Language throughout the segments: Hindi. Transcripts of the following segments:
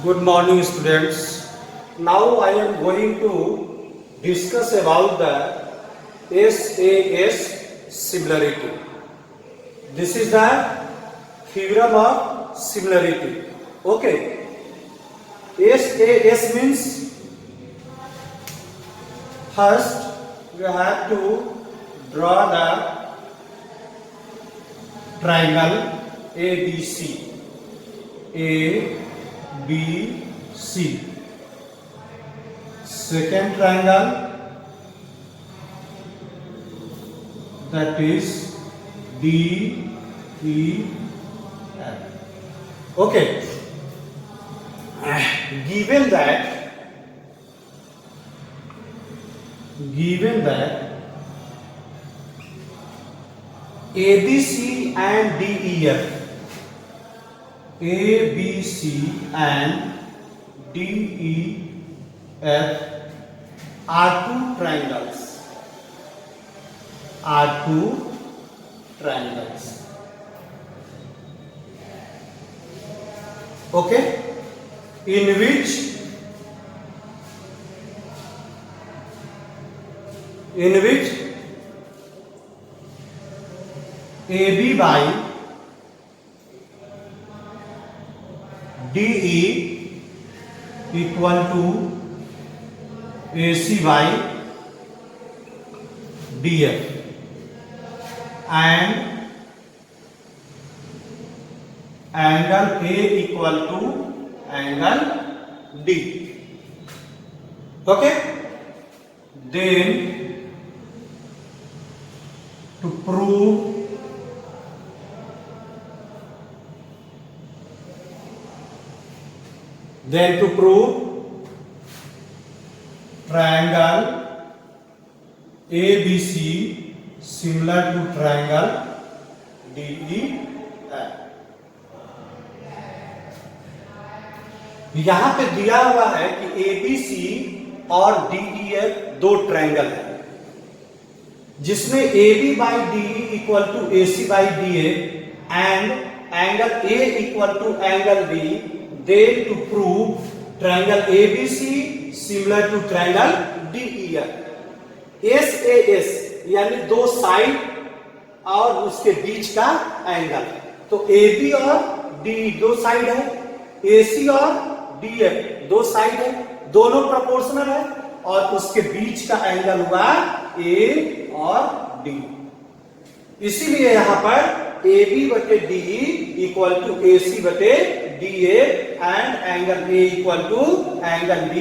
Good morning, students. Now I am going to discuss about the SAS similarity. This is the theorem of similarity. Okay. SAS means first you have to draw the triangle ABC. ABC. Second triangle, that is DEF. Okay. Given that ABC and DEF, ABC and DEF are two triangles. Okay, in which AB by DE equal to AC by DF and angle A equal to angle D. Okay, then to prove triangle ABC similar to triangle DEF. यहां पे दिया हुआ है कि ABC और DEF दो ट्रायंगल है, जिसमें AB by DE equal to AC by DA and angle A equal to angle B. Then to prove triangle ABC similar to triangle DEF. SAS यानी दो साइड और उसके बीच का एंगल. तो AB और DE दो साइड है, AC और DF दो साइड है, दोनों प्रोपोर्शनल है और उसके बीच का एंगल हुआ A और D. इसीलिए यहां पर AB बटे DE इक्वल टू AC बटे DA and angle A equal to angle B.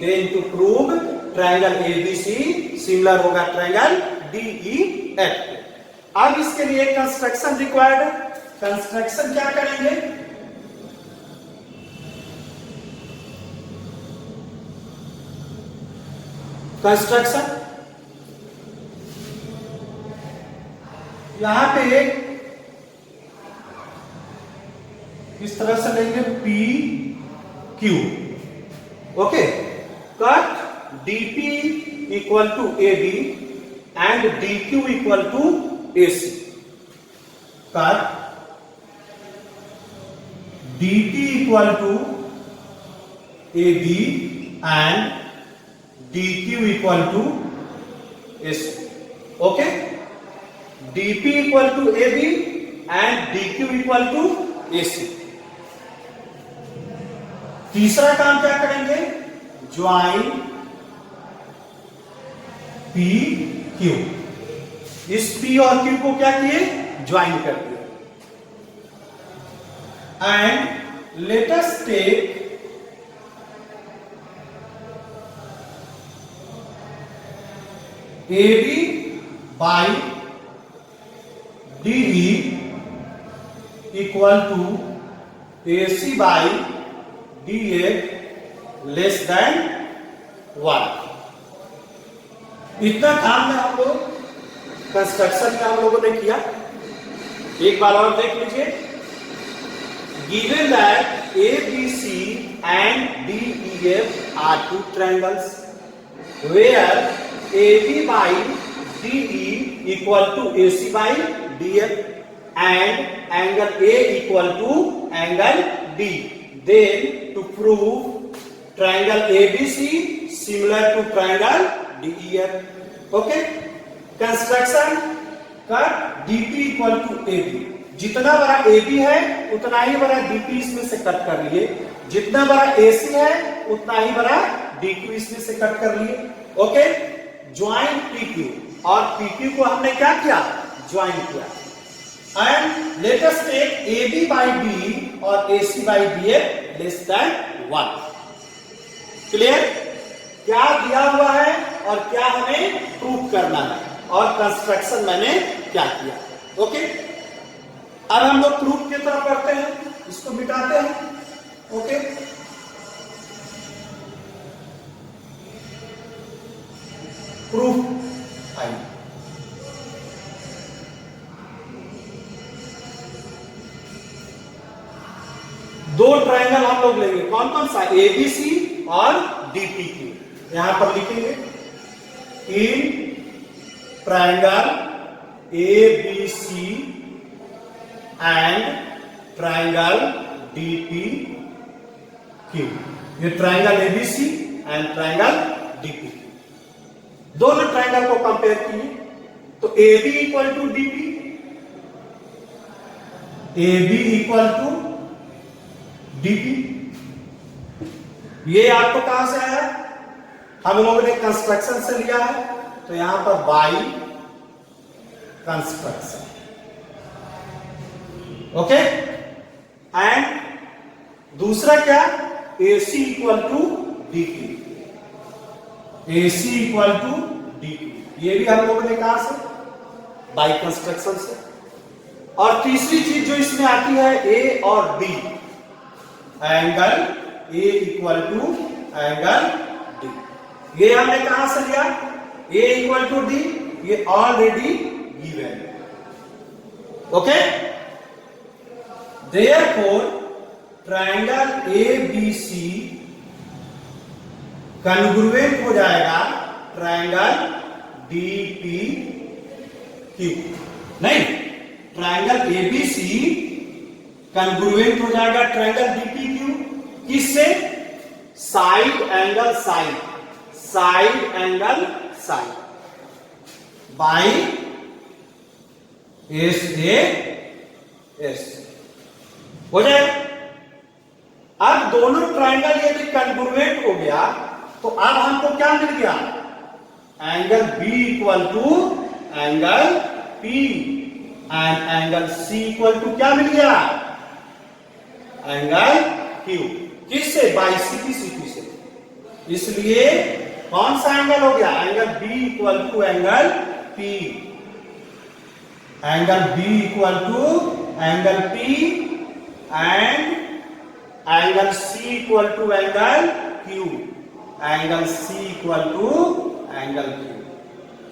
Then to prove triangle ABC similar होगा triangle DEF. अब इसके लिए कंस्ट्रक्शन रिक्वायर्ड है. कंस्ट्रक्शन क्या करेंगे? कंस्ट्रक्शन यहां पे इस तरह से लेंगे PQ. Okay, cut DP equal to AB and DQ equal to AC. Cut DP equal to AB and DQ equal to AC. Okay, DP equal to AB and DQ equal to AC. तीसरा काम क्या करेंगे? Join PQ. इस P और Q को क्या किए? ज्वाइन कर दिए. And let us take AB by DE equal to AC by DF less than 1. इतना काम में हम लोग कंस्ट्रक्शन का हम लोगों ने किया. एक बार और देख लीजिए. Given that ABC and DEF are two triangles where AB by DE equal to AC by DF and angle A equal to angle D. Then to prove triangle ABC similar to triangle DEF. Okay, construction cut DP equal to AB. जितना बड़ा AB है उतना ही बड़ा DP इसमें से कट कर लिए, जितना बड़ा AC है उतना ही बड़ा DQ इसमें से कट कर लिए. ओके, ज्वाइन PQ, और PQ को हमने क्या किया, ज्वाइन किया. And let us take AB by DE और AC by DF less than 1. Clear? क्या दिया हुआ है और क्या हमें प्रूव करना है, और कंस्ट्रक्शन मैंने क्या किया. ओके, अब हम लोग प्रूफ की तरफ बढ़ते हैं, इसको मिटाते हैं. Okay, proof I. दो ट्रायंगल हम लोग लेंगे, कौन कौन सा, एबीसी और डीपीक्यू. यहां पर लिखेंगे in triangle ABC and triangle DPQ. ये triangle ABC and triangle DPQ, दोनों ट्रायंगल को कंपेयर किए. तो AB equal to DP, AB equal to DP. ये आपको कहां से आया, हम लोगों ने कंस्ट्रक्शन से लिया है, तो यहां पर बाई कंस्ट्रक्शन. ओके, एंड दूसरा क्या, AC equal to DQ, AC equal to DQ. ये भी हम लोगों ने कहा से, बाई कंस्ट्रक्शन से. और तीसरी चीज जो इसमें आती है A और D, angle A equal to angle D. ये हमने कहां से लिया, A इक्वल टू D, ये already given. Okay, Therefore, triangle ABC congruent हो जाएगा ट्रायंगल DPQ. नहीं, ट्रायंगल ABC कन्ग्रुएंट हो जाएगा ट्रायंगल DPQ. किससे, side angle side, side angle side by SAS हो जाए. अब दोनों ट्रायंगल यदि कन्ग्रुएंट हो गया तो अब हमको क्या मिल गया, angle B equal to angle P and angle C equal to क्या मिल गया, एंगल Q. किससे, बाई CP से. इसलिए कौन सा एंगल हो गया, angle B equal to angle P, angle B equal to angle P and angle C equal to angle Q, angle C equal to angle Q.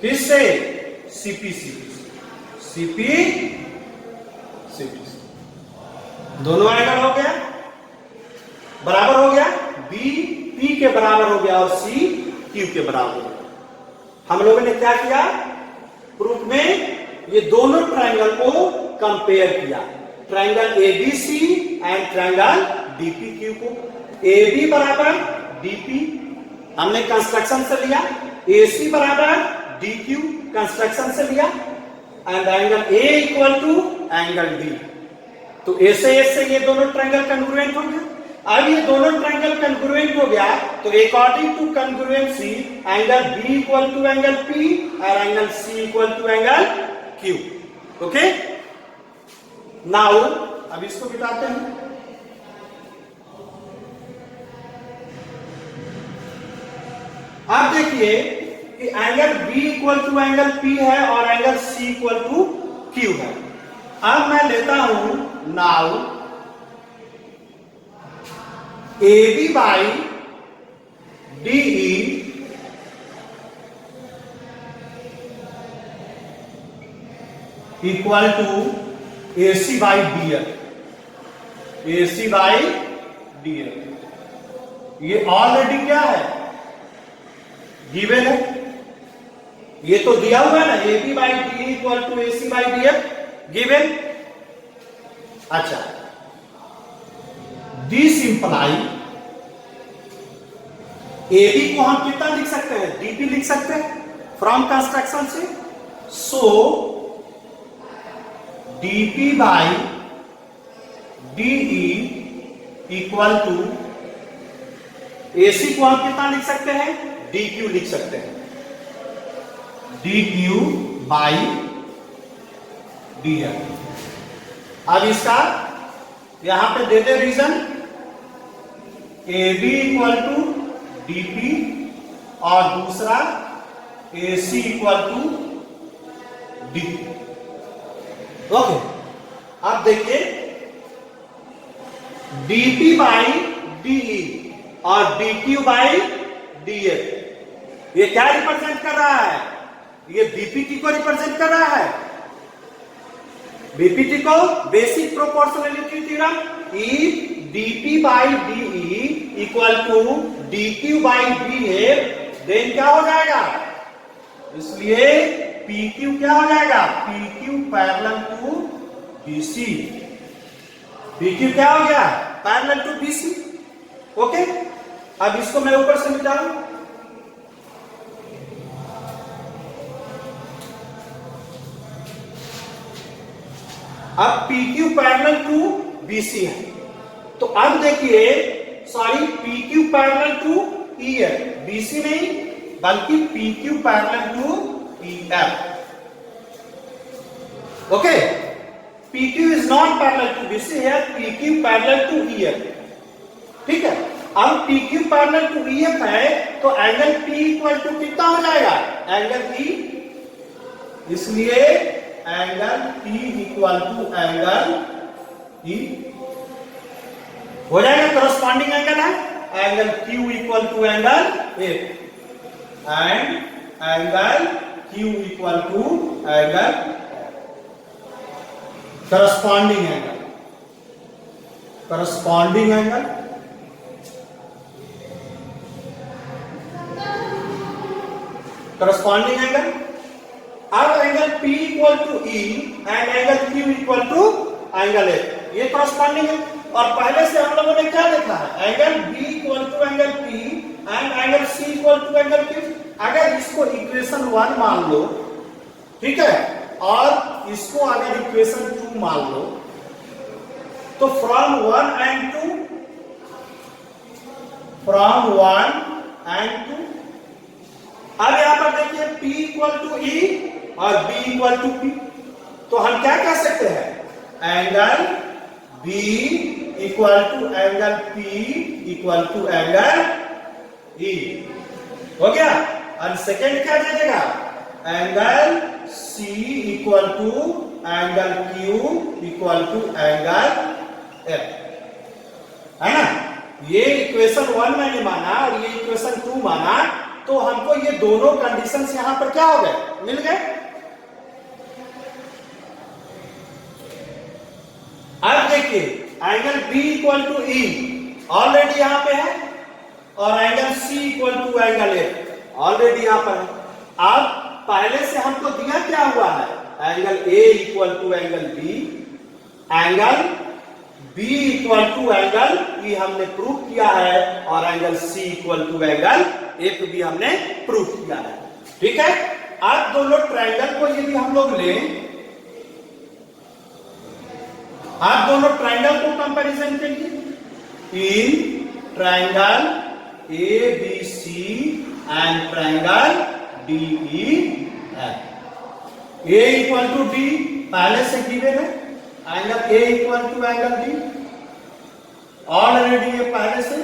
किससे, CP से. दोनों एंगल हो गया, बराबर हो गया, B P के बराबर हो गया और C Q के बराबर हो गया. हम लोगों ने क्या किया, प्रूफ में ये दोनों ट्रायंगल को कंपेयर किया, triangle ABC and triangle DPQ को. AB बराबर DP हमने कंस्ट्रक्शन से लिया, AC बराबर DQ कंस्ट्रक्शन से लिया, and angle A equal to angle D. तो A से ये दोनों ट्रायंगल कन्ग्रुएंट हो गया. अब ये दोनों ट्रायंगल कन्ग्रुएंट हो गया तो according to congruency angle B equal to angle P और angle C equal to angle Q. Okay, now अब इसको मिटाते हैं. अब देखिए कि angle B equal to angle P है और angle C equal to Q है. अब मैं लेता हूं now AB by DE equal to AC by DF. AC by DF ये ऑलरेडी क्या है, गिवन है. ये तो दिया हुआ है ना, AB by DE equal to AC by DF given. अच्छा, दिस इंप्लाई ए बी को हम कितना लिख सकते हैं, डीपी लिख सकते हैं फ्रॉम कंस्ट्रक्शन से। So DP by DE equal to AC को हम कितना लिख सकते हैं, डी क्यू लिख सकते हैं, D Q by D F. अब इसका यहां पे दे दे reason, A B equal to DP और दूसरा A C equal to D. Okay, अब देखिए डीपी बाई डीई और डीक्यू बाई डीएफ, ये क्या रिप्रेजेंट कर रहा है, ये बीपीटी को रिप्रेजेंट कर रहा है। बीपीटी को basic proportionality theorem, if DP by DE equal to DQ by DF, then क्या हो जाएगा, इसलिए पीक्यू क्या हो जाएगा, PQ parallel to BC. PQ क्या हो गया, पैरेलल टू बीसी। ओके, अब इसको मैं ऊपर से मिटाऊं, अब PQ पैरेलल टू BC है, तो अब देखिए, sorry PQ parallel to E है, BC नहीं बल्कि PQ parallel to EF। Okay, PQ is not parallel to BC है, PQ पैरेलल टू EF। ठीक है, अब PQ पैरेलल टू EF है तो एंगल P इक्वल टू कितना हो जाएगा, एंगल E, इसलिए angle P equal to angle E हो जाएगा, करस्पॉन्डिंग एंगल है, angle Q equal to angle F and angle Q equal to angle, corresponding angle, corresponding angle, corresponding angle. अब angle P equal to E and angle Q equal to angle F, ये करस्पॉन्डिंग है। और पहले से हम लोगों ने क्या देखा है, angle B equal to angle P and angle C equal to angle Q। अगर इसको इक्वेशन 1 मान लो, ठीक है, और इसको अगर इक्वेशन 2 मान लो, तो फ्रॉम 1 एंड 2, फ्रॉम 1 एंड 2, अब यहां पर देखिए P इक्वल टू E और B इक्वल टू P, तो हम क्या कह सकते हैं, angle B equal to angle P equal to angle E हो गया। और सेकेंड क्या दे देगा, angle C equal to angle Q equal to angle F, है ना। ये इक्वेशन 1 मैंने माना और ये इक्वेशन 2 माना, तो हमको ये दोनों कंडीशंस यहां पर क्या हो गए, मिल गए। अब देखिए angle B equal to E already यहां पे है और angle C equal to angle F already यहां पर है। अब पहले से हमको दिया क्या हुआ है, angle A equal to angle B, angle B equal to angle E हमने प्रूव किया है, और angle C equal to angle F भी हमने प्रूव किया है। ठीक है, अब दोनों ट्रायंगल को यदि हम लोग लें, आप दोनों ट्रायंगल को कंपैरिजन कीजिए, in triangle ABC and triangle DEF, A equal to D पहले से गिवन है, angle A equal to angle D already ये पहले से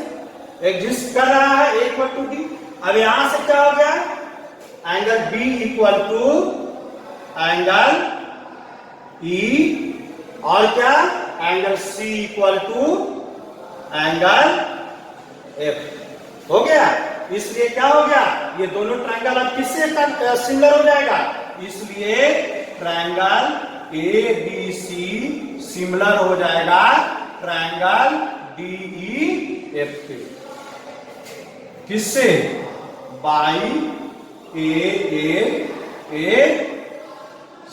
एग्जिस्ट कर रहा है, A इक्वल टू D। अब यहां से क्या हो गया, angle B equal to angle E और क्या, angle C equal to angle F हो गया। इसलिए क्या हो गया, ये दोनों ट्रायंगल अब किससे सिमिलर हो जाएगा, इसलिए ट्रायंगल ABC सिमिलर हो जाएगा ट्रायंगल DEF के, किससे, बाई AA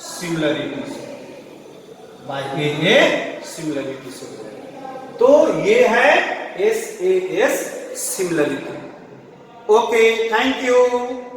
सिमिलरिटी से, बाई AA सिमिलरिटी से। तो ये है SAS similarity. Okay, thank you.